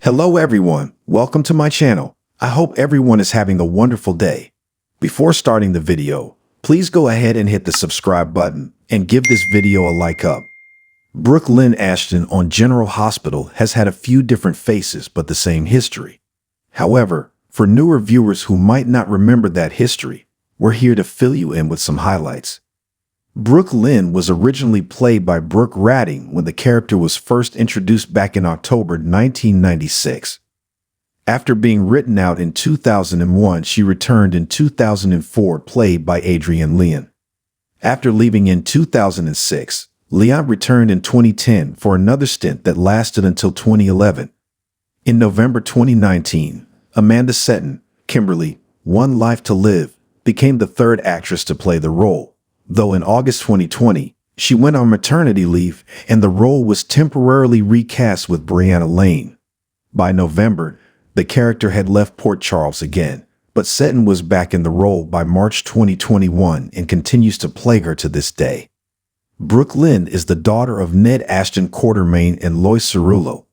Hello everyone, welcome to my channel. I hope everyone is having a wonderful day. Before starting the video, please go ahead and hit the subscribe button and give this video a like up. Brook Lynn Ashton on General Hospital has had a few different faces but the same history. However, for newer viewers who might not remember that history, we're here to fill you in with some highlights. Brook Lynn was originally played by Brooke Ratting when the character was first introduced back in October 1996. After being written out in 2001, she returned in 2004, played by Adrienne Leon. After leaving in 2006, Leon returned in 2010 for another stint that lasted until 2011. In November 2019, Amanda Setton, Kimberly, One Life to Live, became the third actress to play the role, though in August 2020, she went on maternity leave and the role was temporarily recast with Brianna Lane. By November, the character had left Port Charles again, but Setton was back in the role by March 2021 and continues to play her to this day. Brook Lynn is the daughter of Ned Ashton Quartermaine and Lois Cerullo.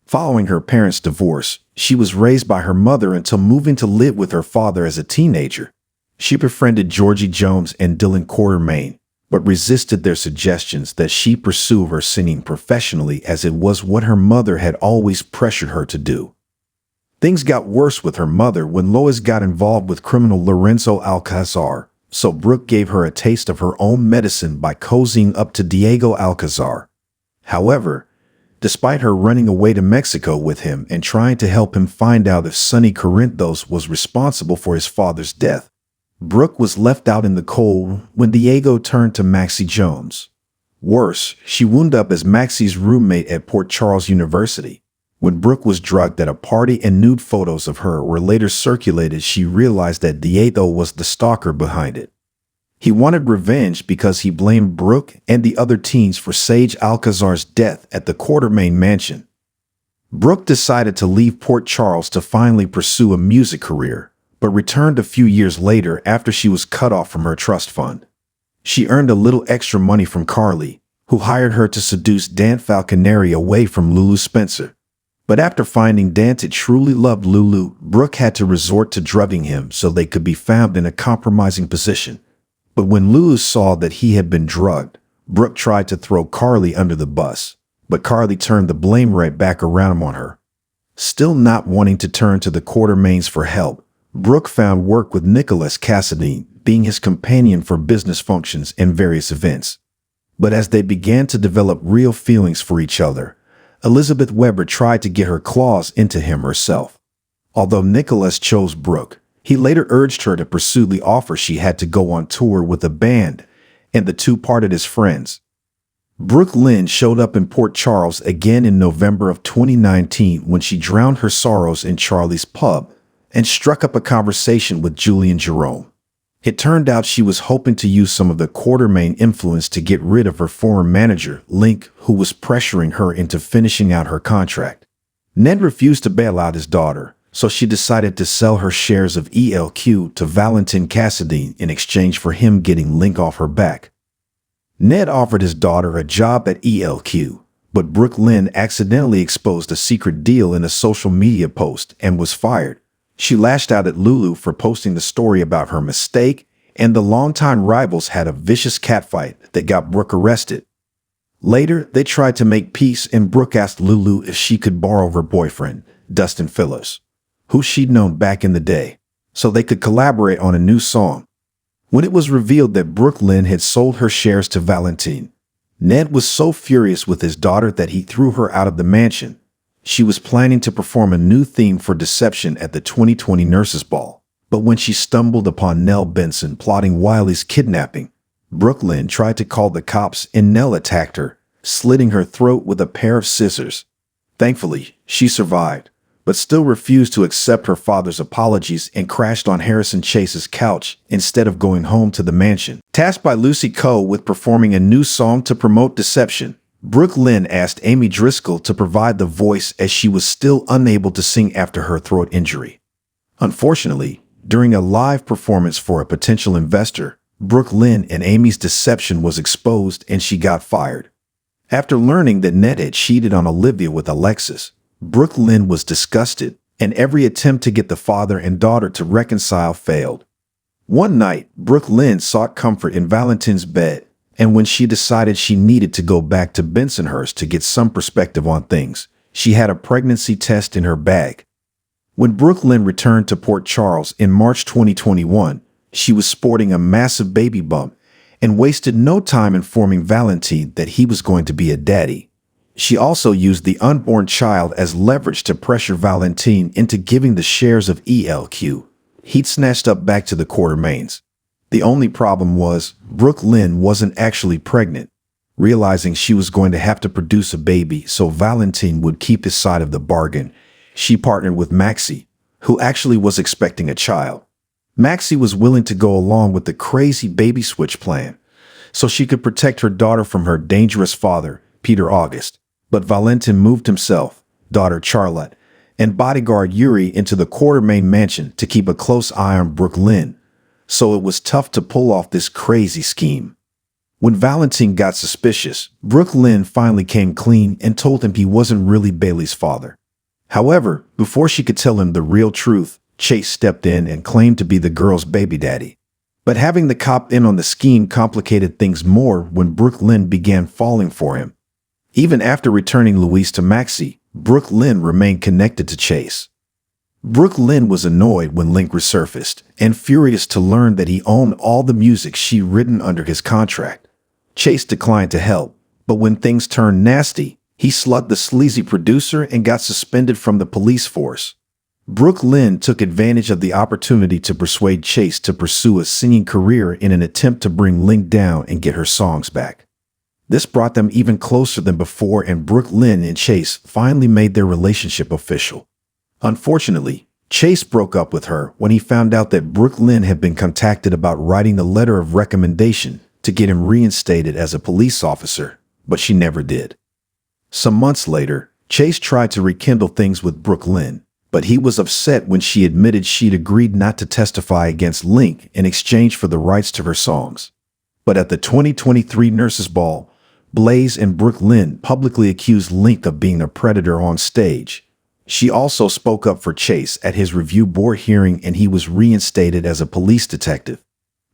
Following her parents' divorce, she was raised by her mother until moving to live with her father as a teenager. She befriended Georgie Jones and Dylan Quartermaine, but resisted their suggestions that she pursue her singing professionally, as it was what her mother had always pressured her to do. Things got worse with her mother when Lois got involved with criminal Lorenzo Alcazar, so Brooke gave her a taste of her own medicine by cozying up to Diego Alcazar. However, despite her running away to Mexico with him and trying to help him find out if Sonny Corinthos was responsible for his father's death, Brooke was left out in the cold when Diego turned to Maxie Jones. Worse, she wound up as Maxie's roommate at Port Charles University. When Brooke was drugged at a party and nude photos of her were later circulated, she realized that Diego was the stalker behind it. He wanted revenge because he blamed Brooke and the other teens for Sage Alcazar's death at the Quartermaine mansion. Brooke decided to leave Port Charles to finally pursue a music career, but returned a few years later after she was cut off from her trust fund. She earned a little extra money from Carly, who hired her to seduce Dan Falconeri away from Lulu Spencer. But after finding Dante truly loved Lulu, Brooke had to resort to drugging him so they could be found in a compromising position. But when Lulu saw that he had been drugged, Brooke tried to throw Carly under the bus, but Carly turned the blame right back around on her. Still not wanting to turn to the Quartermaines for help, Brooke found work with Nicholas Cassadine, being his companion for business functions and various events. But as they began to develop real feelings for each other, Elizabeth Weber tried to get her claws into him herself. Although Nicholas chose Brooke, he later urged her to pursue the offer she had to go on tour with a band, and the two parted as friends. Brook Lynn showed up in Port Charles again in November of 2019 when she drowned her sorrows in Charlie's pub and struck up a conversation with Julian Jerome. It turned out she was hoping to use some of the Quartermaine influence to get rid of her former manager, Link, who was pressuring her into finishing out her contract. Ned refused to bail out his daughter, so she decided to sell her shares of ELQ to Valentin Cassadine in exchange for him getting Link off her back. Ned offered his daughter a job at ELQ, but Brook Lynn accidentally exposed a secret deal in a social media post and was fired. She lashed out at Lulu for posting the story about her mistake, and the longtime rivals had a vicious catfight that got Brooke arrested. Later, they tried to make peace, and Brooke asked Lulu if she could borrow her boyfriend, Dustin Phillips, who she'd known back in the day, so they could collaborate on a new song. When it was revealed that Brook Lynn had sold her shares to Valentin, Ned was so furious with his daughter that he threw her out of the mansion. She was planning to perform a new theme for Deception at the 2020 Nurses Ball, but when she stumbled upon Nell Benson plotting Wiley's kidnapping, Brook Lynn tried to call the cops and Nell attacked her, slitting her throat with a pair of scissors. Thankfully, she survived, but still refused to accept her father's apologies and crashed on Harrison Chase's couch instead of going home to the mansion. Tasked by Lucy Coe with performing a new song to promote Deception, Brook Lynn asked Amy Driscoll to provide the voice as she was still unable to sing after her throat injury. Unfortunately, during a live performance for a potential investor, Brook Lynn and Amy's deception was exposed and she got fired. After learning that Ned had cheated on Olivia with Alexis, Brook Lynn was disgusted, and every attempt to get the father and daughter to reconcile failed. One night, Brook Lynn sought comfort in Valentine's bed, and when she decided she needed to go back to Bensonhurst to get some perspective on things, she had a pregnancy test in her bag. When Brook Lynn returned to Port Charles in March 2021, she was sporting a massive baby bump and wasted no time informing Valentine that he was going to be a daddy. She also used the unborn child as leverage to pressure Valentine into giving the shares of ELQ he'd snatched up back to the quartermaines. The only problem was Brook Lynn wasn't actually pregnant. Realizing she was going to have to produce a baby so Valentine would keep his side of the bargain, she partnered with Maxie, who actually was expecting a child. Maxie was willing to go along with the crazy baby switch plan so she could protect her daughter from her dangerous father, Peter August. But Valentin moved himself, daughter Charlotte, and bodyguard Yuri into the quartermaine mansion to keep a close eye on Brook Lynn, so it was tough to pull off this crazy scheme. When Valentine got suspicious, Brook Lynn finally came clean and told him he wasn't really Bailey's father. However, before she could tell him the real truth, Chase stepped in and claimed to be the girl's baby daddy. But having the cop in on the scheme complicated things more when Brook Lynn began falling for him. Even after returning Louise to Maxie, Brook Lynn remained connected to Chase. Brook Lynn was annoyed when Link resurfaced and furious to learn that he owned all the music she'd written under his contract. Chase declined to help, but when things turned nasty, he slugged the sleazy producer and got suspended from the police force. Brook Lynn took advantage of the opportunity to persuade Chase to pursue a singing career in an attempt to bring Link down and get her songs back. This brought them even closer than before, and Brook Lynn and Chase finally made their relationship official. Unfortunately, Chase broke up with her when he found out that Brook Lynn had been contacted about writing a letter of recommendation to get him reinstated as a police officer, but she never did. Some months later, Chase tried to rekindle things with Brook Lynn, but he was upset when she admitted she'd agreed not to testify against Link in exchange for the rights to her songs. But at the 2023 Nurses Ball, Blaze and Brook Lynn publicly accused Link of being a predator on stage. She also spoke up for Chase at his review board hearing, and he was reinstated as a police detective.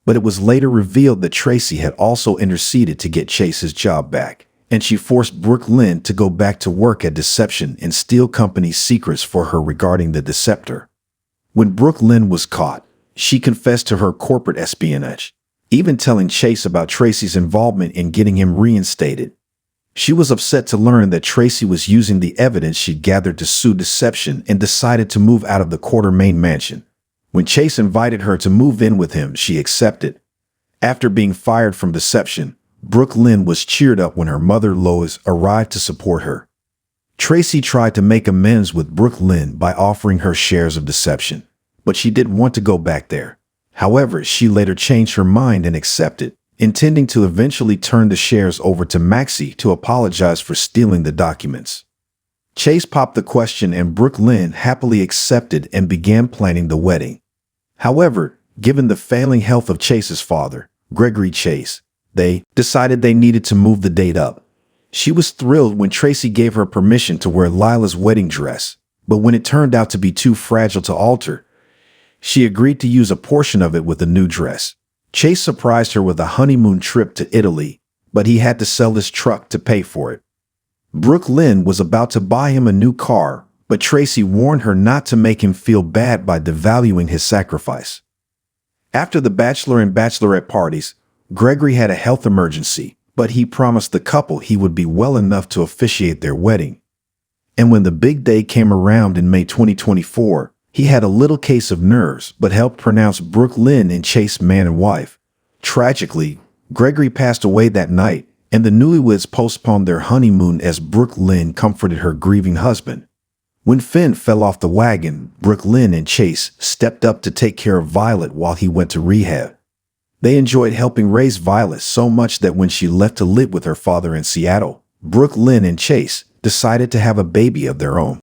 But it was later revealed that Tracy had also interceded to get Chase's job back, and she forced Brook Lynn to go back to work at Deception and steal company secrets for her regarding the Deceptor. When Brook Lynn was caught, she confessed to her corporate espionage, even telling Chase about Tracy's involvement in getting him reinstated. She was upset to learn that Tracy was using the evidence she'd gathered to sue Deception and decided to move out of the quartermaine mansion. When Chase invited her to move in with him, she accepted. After being fired from Deception, Brook Lynn was cheered up when her mother Lois arrived to support her. Tracy tried to make amends with Brook Lynn by offering her shares of Deception, but she didn't want to go back there. However, she later changed her mind and accepted, intending to eventually turn the shares over to Maxie to apologize for stealing the documents. Chase popped the question, and Brook Lynn happily accepted and began planning the wedding. However, given the failing health of Chase's father, Gregory Chase, they decided they needed to move the date up. She was thrilled when Tracy gave her permission to wear Lila's wedding dress, but when it turned out to be too fragile to alter, she agreed to use a portion of it with the new dress. Chase surprised her with a honeymoon trip to Italy, but he had to sell his truck to pay for it. Brook Lynn was about to buy him a new car, but Tracy warned her not to make him feel bad by devaluing his sacrifice. After the bachelor and bachelorette parties, Gregory had a health emergency, but he promised the couple he would be well enough to officiate their wedding. And when the big day came around in May 2024, he had a little case of nerves, but helped pronounce Brook Lynn and Chase man and wife. Tragically, Gregory passed away that night, and the newlyweds postponed their honeymoon as Brook Lynn comforted her grieving husband. When Finn fell off the wagon, Brook Lynn and Chase stepped up to take care of Violet while he went to rehab. They enjoyed helping raise Violet so much that when she left to live with her father in Seattle, Brook Lynn and Chase decided to have a baby of their own.